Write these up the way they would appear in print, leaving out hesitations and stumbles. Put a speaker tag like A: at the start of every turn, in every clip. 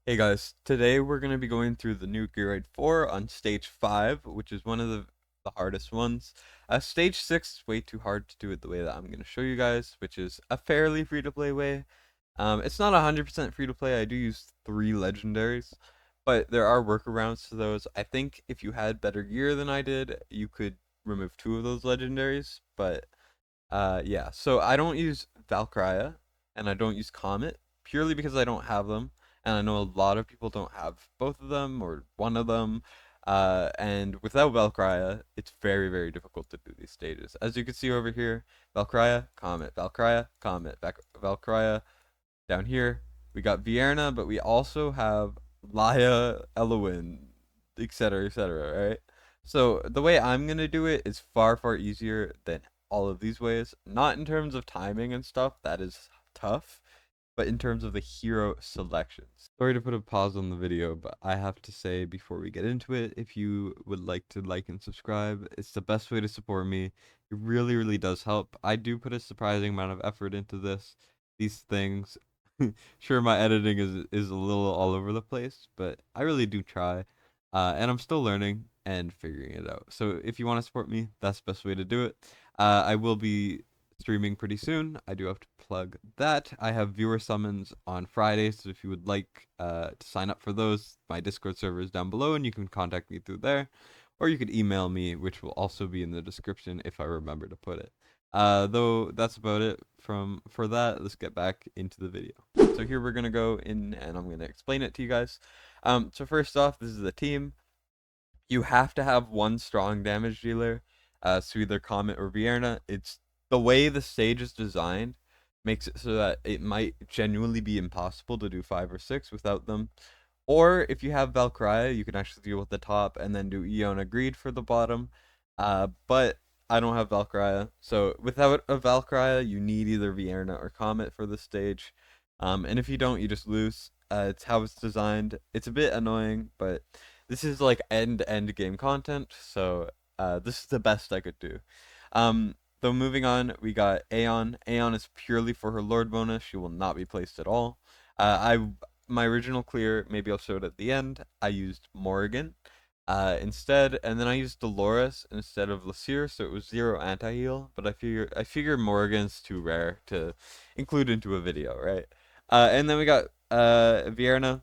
A: Hey guys, today we're going to be going through the new Gear Raid 4 on stage 5, which is one of the hardest ones. Stage 6 is way too hard to do it the way that I'm going to show you guys, which is a fairly free-to-play way. It's not 100% free-to-play, I do use 3 legendaries, but there are workarounds to those. I think if you had better gear than I did, you could remove 2 of those legendaries, but yeah, so I don't use Valkyria and I don't use Khamet purely because I don't have them, and I know a lot of people don't have both of them or one of them. And without Valkyria, it's very, very difficult to do these stages. As you can see over here, Valkyria, Khamet, Valkyria, Khamet, Valkyria. Down here, we got Vierna, but we also have Laya, Elowin, etc., right? So the way I'm gonna do it is far, far easier than all of these ways. Not in terms of timing and stuff, that is tough, but in terms of the hero selections. Sorry to put a pause on the video, but I have to say before we get into it, if you would like to like and subscribe, it's the best way to support me. It really, really does help. I do put a surprising amount of effort into these things. Sure, my editing is a little all over the place, but I really do try. And I'm still learning and figuring it out. So if you want to support me, that's the best way to do it. I will be streaming pretty soon. I do have to plug that. I have viewer summons on Fridays, so if you would like to sign up for those, my Discord server is down below, and you can contact me through there, or you could email me, which will also be in the description if I remember to put it. Though that's about it for that. Let's get back into the video. So here we're gonna go in, and I'm gonna explain it to you guys. So first off, this is the team. You have to have one strong damage dealer, so either Comet or Vierna. It's the way the stage is designed makes it so that it might genuinely be impossible to do 5 or 6 without them. Or if you have Valkyria, you can actually deal with the top and then do Iona Greed for the bottom. But I don't have Valkyria, so without a Valkyria, you need either Vierna or Comet for the stage. And if you don't, you just lose. It's how it's designed. It's a bit annoying, but this is like end game content, so this is the best I could do. Though moving on, we got Aeon. Aeon is purely for her Lord bonus. She will not be placed at all. I my original clear, maybe I'll show it at the end. I used Morrigan instead, and then I used Dolores instead of Lasir, so it was 0 anti-heal. But I figure Morrigan's too rare to include into a video, right? And then we got Vierna.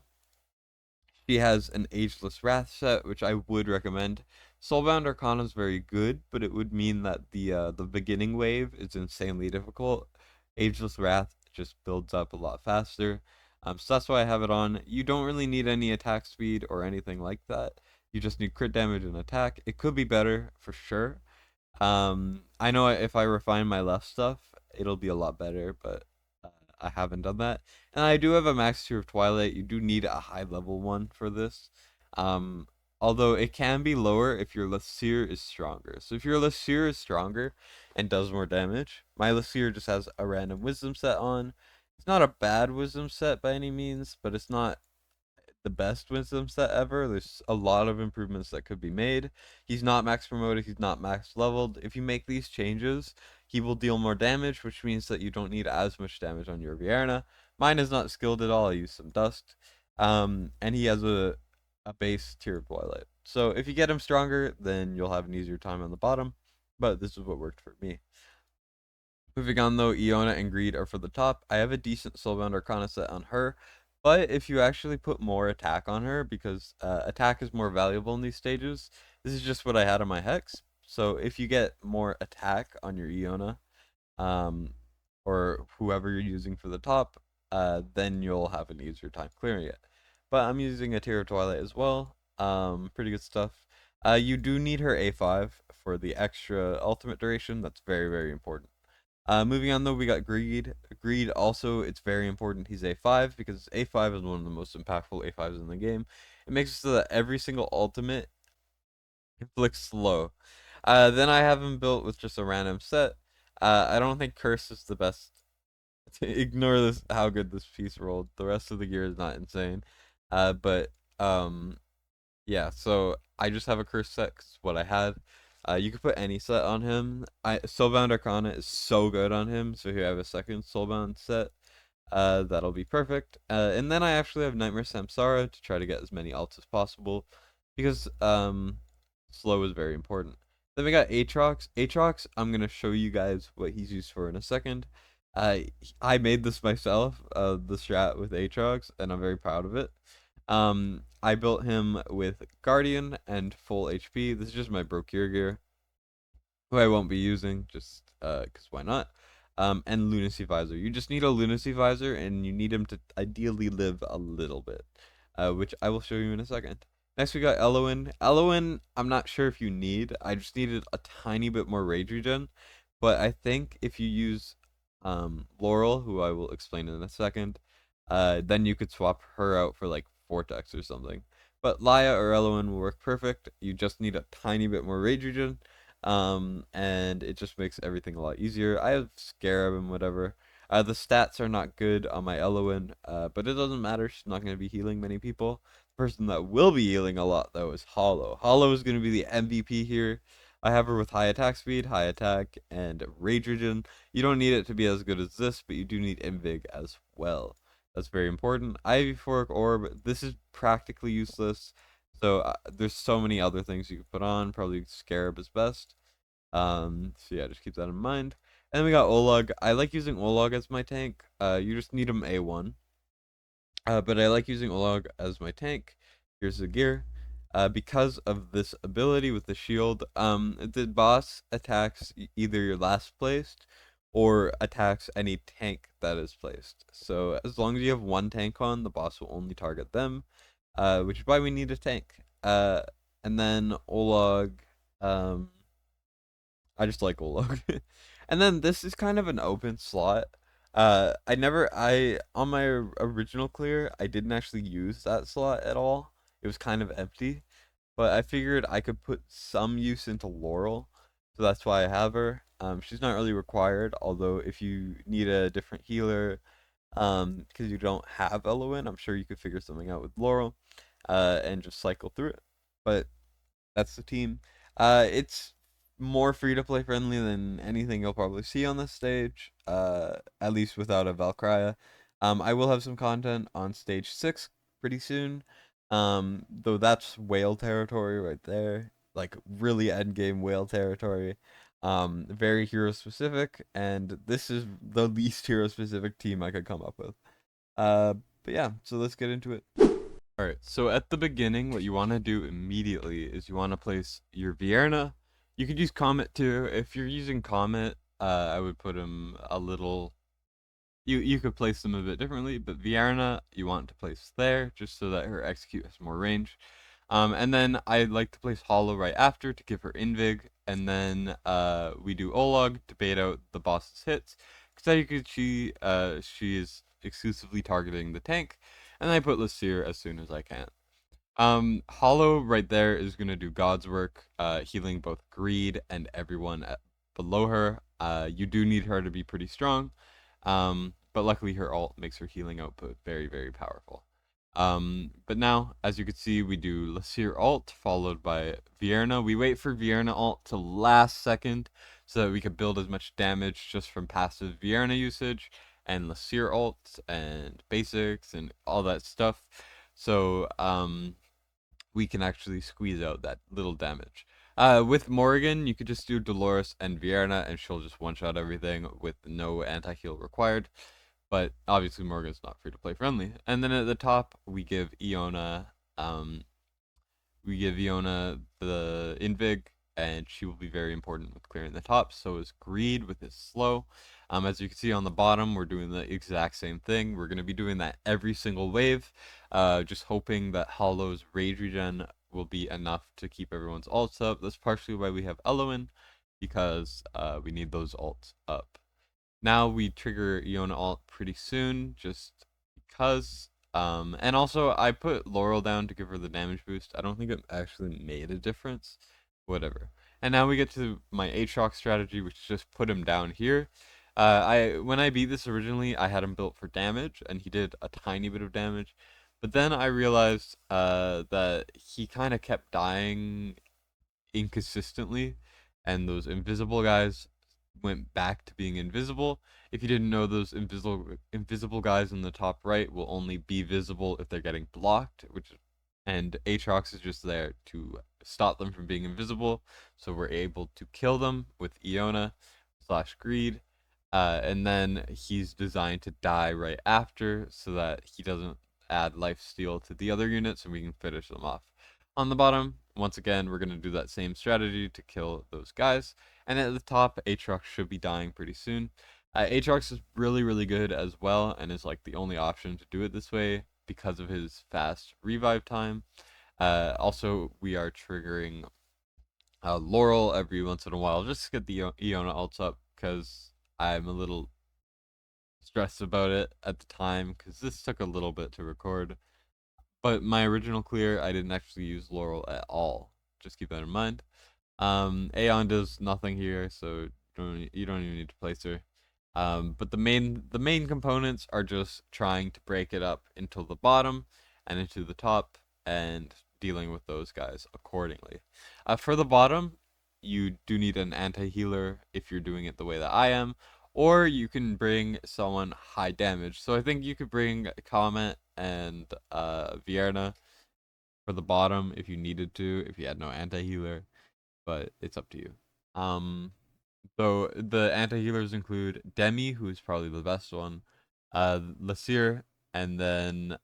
A: She has an Ageless Wrath set, which I would recommend. Soulbound Arcana is very good, but it would mean that the beginning wave is insanely difficult. Ageless Wrath just builds up a lot faster. So that's why I have it on. You don't really need any attack speed or anything like that. You just need crit damage and attack. It could be better for sure. I know if I refine my left stuff, it'll be a lot better, but I haven't done that. And I do have a max tier of Twilight. You do need a high level one for this. Um, Although it can be lower if your Lasir is stronger. So if your Lasir is stronger and does more damage, my Lasir just has a random wisdom set on. It's not a bad wisdom set by any means, but it's not the best wisdom set ever. There's a lot of improvements that could be made. He's not max promoted, he's not max leveled. If you make these changes, he will deal more damage, which means that you don't need as much damage on your Vierna. Mine is not skilled at all, I use some dust. And he has a base tier of Twilight. So if you get him stronger, then you'll have an easier time on the bottom. But this is what worked for me. Moving on though, Iona and Greed are for the top. I have a decent Soulbound Arcana set on her, but if you actually put more attack on her, because attack is more valuable in these stages, this is just what I had on my Hex. So if you get more attack on your Iona, um, or whoever you're using for the top, then you'll have an easier time clearing it. But I'm using a Tier of Twilight as well. Pretty good stuff. You do need her A5 for the extra ultimate duration. That's very, very important. Moving on though, we got Greed. Greed also, it's very important he's A5 because A5 is one of the most impactful A5s in the game. It makes it so that every single ultimate inflicts slow. Then I have him built with just a random set. I don't think Curse is the best. Ignore this, how good this piece rolled. The rest of the gear is not insane. But yeah, so I just have a Curse set 'cause it's what I had. You could put any set on him. Soulbound Arcana is so good on him, so here I have a second Soulbound set. That'll be perfect. And then I actually have Nightmare Samsara to try to get as many alts as possible because slow is very important. Then we got Aatrox. Aatrox, I'm gonna show you guys what he's used for in a second. Uh, I made this myself, the strat with Aatrox, and I'm very proud of it. I built him with Guardian and full HP. This is just my Brokir gear, who I won't be using, just because why not? And Lunacy Visor. You just need a Lunacy Visor, and you need him to ideally live a little bit, which I will show you in a second. Next, we got Eloin. Eloin, I'm not sure if you need. I just needed a tiny bit more rage regen, but I think if you use Laurel, who I will explain in a second, then you could swap her out for like Vortex or something. But Laya or Eloin will work perfect. You just need a tiny bit more rage regen, and it just makes everything a lot easier. I have Scarab and whatever. The stats are not good on my Eloin, but it doesn't matter. She's not going to be healing many people. The person that will be healing a lot, though, is Hollow. Hollow is going to be the MVP here. I have her with high attack speed, high attack, and rage regen. You don't need it to be as good as this, but you do need Invig as well. That's very important. Ivy Fork Orb, this is practically useless. So there's so many other things you could put on. Probably Scarab is best. So yeah, just keep that in mind. And then we got Olog. I like using Olog as my tank. You just need him A1. But I like using Olog as my tank. Here's the gear. Because of this ability with the shield, the boss attacks either your last placed or attacks any tank that is placed. So as long as you have one tank on, the boss will only target them, which is why we need a tank. And then Olog, um, I just like Olog. And then this is kind of an open slot. I on my original clear, I didn't actually use that slot at all. It was kind of empty, but I figured I could put some use into Laurel, so that's why I have her. She's not really required, although if you need a different healer, because you don't have Eloin, I'm sure you could figure something out with Laurel, and just cycle through it. But that's the team. It's more free to play friendly than anything you'll probably see on this stage. At least without a Valkyria. I will have some content on stage 6 pretty soon. Though that's whale territory right there. Like really end game whale territory. Very hero specific, and this is the least hero specific team I could come up with. Uh, but yeah, so let's get into it. Alright, so at the beginning, what you want to do immediately is you want to place your Vierna. You could use Khamet too. If you're using Khamet, I would put him a little. You could place them a bit differently, but Vierna you want to place there just so that her execute has more range. And then I'd like to place Hollow right after to give her Invig, and then we do Olog to bait out the boss's hits. Because as you can see, she is exclusively targeting the tank, and I put Lasir as soon as I can. Hollow right there is gonna do God's work, healing both Greed and everyone below her. You do need her to be pretty strong, but luckily her ult makes her healing output very, very powerful. But now, as you can see, we do Lasir ult followed by Vierna. We wait for Vierna ult to last second so that we can build as much damage just from passive Vierna usage and Lasir ult and basics and all that stuff. So we can actually squeeze out that little damage. With Morrigan, you could just do Dolores and Vierna, and she'll just one-shot everything with no anti-heal required. But obviously, Morrigan's not free to play friendly. And then at the top, we give Iona the Invig, and she will be very important with clearing the top. So is Greed with his slow. As you can see on the bottom, we're doing the exact same thing. We're going to be doing that every single wave, just hoping that Hollow's rage regen will be enough to keep everyone's ults up. That's partially why we have Eloin, because we need those ults up. Now we trigger Iona ult pretty soon, just because. And also I put Laurel down to give her the damage boost. I don't think it actually made a difference. Whatever. And now we get to my Aatrox strategy, which is just put him down here. When I beat this originally, I had him built for damage, and he did a tiny bit of damage. But then I realized that he kind of kept dying inconsistently, and those invisible guys went back to being invisible. If you didn't know, those invisible guys in the top right will only be visible if they're getting blocked, which and Aatrox is just there to stop them from being invisible. So we're able to kill them with Iona slash Greed. And then he's designed to die right after so that he doesn't add lifesteal to the other units and we can finish them off. On the bottom, once again, we're going to do that same strategy to kill those guys. And at the top, Aatrox should be dying pretty soon. Aatrox is really, really good as well and is like the only option to do it this way because of his fast revive time. Also, we are triggering Laurel every once in a while just to get the Iona ults up because I'm a little stressed about it at the time because this took a little bit to record. But my original clear, I didn't actually use Laurel at all. Just keep that in mind. Aeon does nothing here, so you don't even need to place her. But the main components are just trying to break it up into the bottom and into the top and dealing with those guys accordingly. For the bottom, you do need an anti-healer if you're doing it the way that I am, or you can bring someone high damage. So I think you could bring Khamet and Vierna for the bottom if you needed to, if you had no anti-healer, but it's up to you. So the anti-healers include Demi, who is probably the best one, Lasir, and then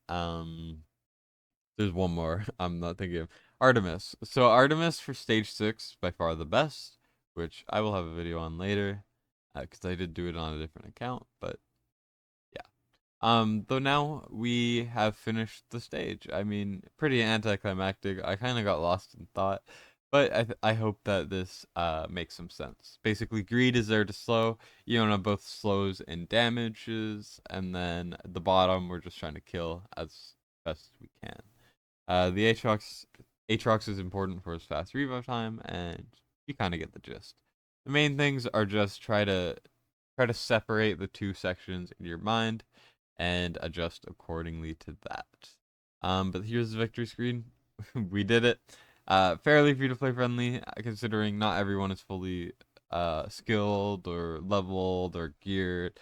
A: there's one more I'm not thinking of. Artemis. So Artemis for stage 6, by far the best, which I will have a video on later, because I did do it on a different account, but yeah. Though now we have finished the stage. I mean, pretty anticlimactic. I kind of got lost in thought, but I hope that this makes some sense. Basically, Greed is there to slow. Iona both slows and damages, and then at the bottom we're just trying to kill as best as we can. The Aatrox is important for his fast revive time, and you kind of get the gist. The main things are just try to separate the two sections in your mind and adjust accordingly to that. But here's the victory screen. We did it. Fairly free to play friendly, considering not everyone is fully skilled or leveled or geared.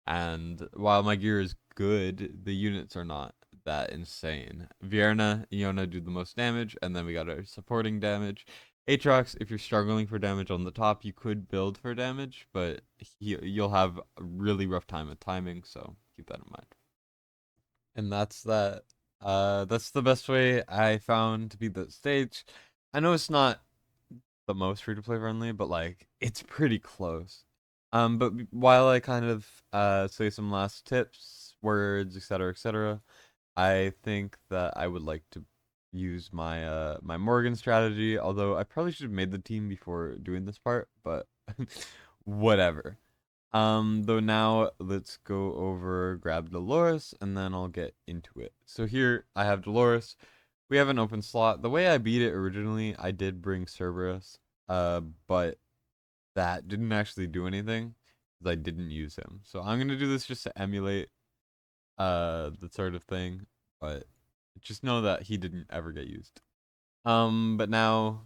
A: And while my gear is good, the units are not that insane. Vierna, Iona do the most damage, and then we got our supporting damage. Aatrox, if you're struggling for damage on the top, you could build for damage, but you'll have a really rough time with timing, so keep that in mind. And that's that. That's the best way I found to beat that stage. I know it's not the most free to play friendly, but like it's pretty close. But while I kind of say some last tips, words, etc., I think that I would like to use my Morgan strategy, although I probably should have made the team before doing this part, but whatever. Though now let's go over grab Dolores and then I'll get into it. So here I have Dolores. We have an open slot. The way I beat it originally, I did bring Cerberus, but that didn't actually do anything because I didn't use him. So I'm gonna do this just to emulate the sort of thing, but just know that he didn't ever get used. But now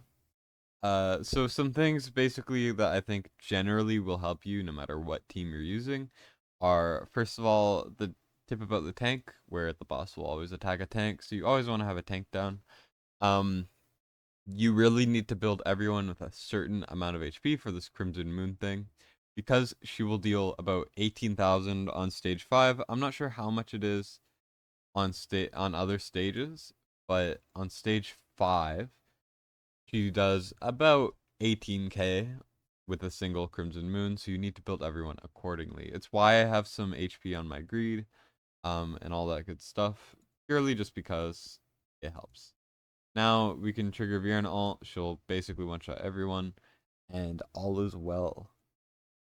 A: so some things basically that I think generally will help you no matter what team you're using are first of all the tip about the tank, where the boss will always attack a tank, so you always want to have a tank down. Um, you really need to build everyone with a certain amount of HP for this Crimson Moon thing, because she will deal about 18,000 on stage 5. I'm not sure how much it is on other stages, but on stage 5 she does about 18k with a single Crimson Moon, so you need to build everyone accordingly. It's why I have some HP on my Greed, and all that good stuff, purely just because it helps. Now we can trigger Viren ult, she'll basically one-shot everyone, and all is well.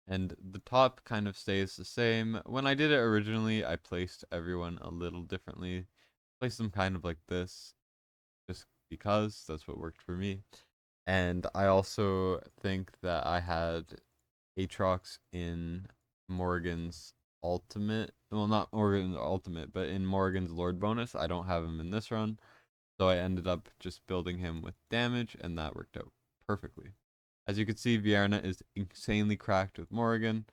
A: And the top kind of stays the same. When I did it originally, I placed everyone a little differently. Placed them kind of like this, just because that's what worked for me. And I also think that I had Aatrox in Morgan's ultimate. Well, not Morgan's ultimate, but in Morgan's Lord bonus. I don't have him in this run. So I ended up just building him with damage, and that worked out perfectly. As you can see, Vierna is insanely cracked with Morrigan.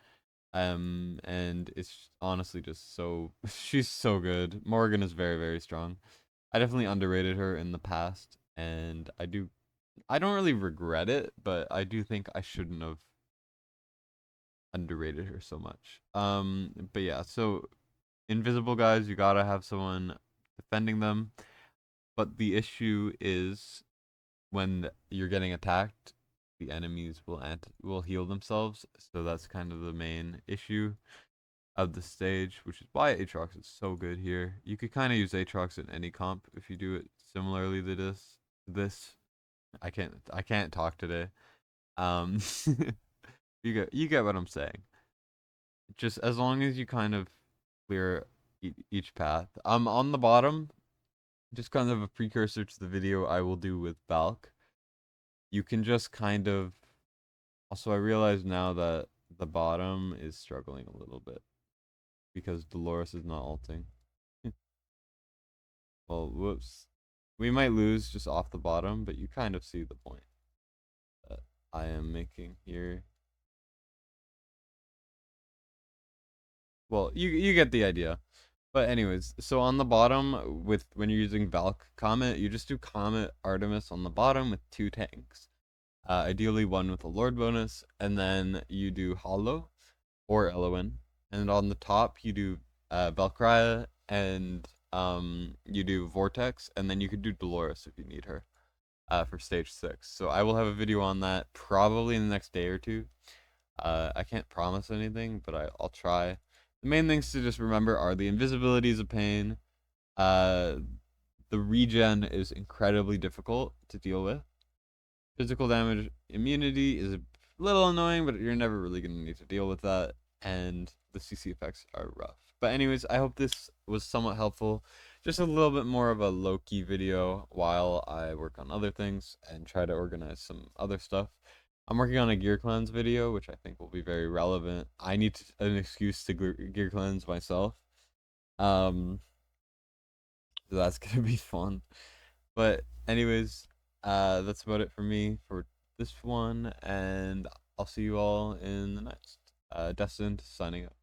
A: And it's honestly just so she's so good. Morrigan is very, very strong. I definitely underrated her in the past, and I don't really regret it, but I do think I shouldn't have underrated her so much. But yeah, so invisible guys, you gotta have someone defending them. But the issue is when you're getting attacked, the enemies will heal themselves. So that's kind of the main issue of the stage, which is why Aatrox is so good here. You could kind of use Aatrox in any comp if you do it similarly to this. I can't talk today. Um, you get what I'm saying. Just as long as you kind of clear each path. On the bottom, just kind of a precursor to the video I will do with Valk. You can just kind of. Also, I realize now that the bottom is struggling a little bit because Dolores is not ulting. Well, whoops. We might lose just off the bottom, but you kind of see the point that I am making here. Well, you get the idea. But anyways, so on the bottom with when you're using Valk Khamet, you just do Khamet Artemis on the bottom with 2 tanks. Ideally one with a Lord bonus, and then you do Hollow or Elowen. And on the top you do Valkyria and you do Vortex, and then you could do Dolores if you need her for stage 6. So I will have a video on that probably in the next day or two. I can't promise anything, but I'll try. The main things to just remember are the invisibility is a pain. Uh, the regen is incredibly difficult to deal with. Physical damage immunity is a little annoying, but you're never really going to need to deal with that. And the CC effects are rough. But anyways, I hope this was somewhat helpful. Just a little bit more of a low-key video while I work on other things and try to organize some other stuff. I'm working on a gear cleanse video, which I think will be very relevant. I need an excuse to gear cleanse myself. Um, so that's gonna be fun. But anyways, that's about it for me for this one, and I'll see you all in the next. Destined signing out.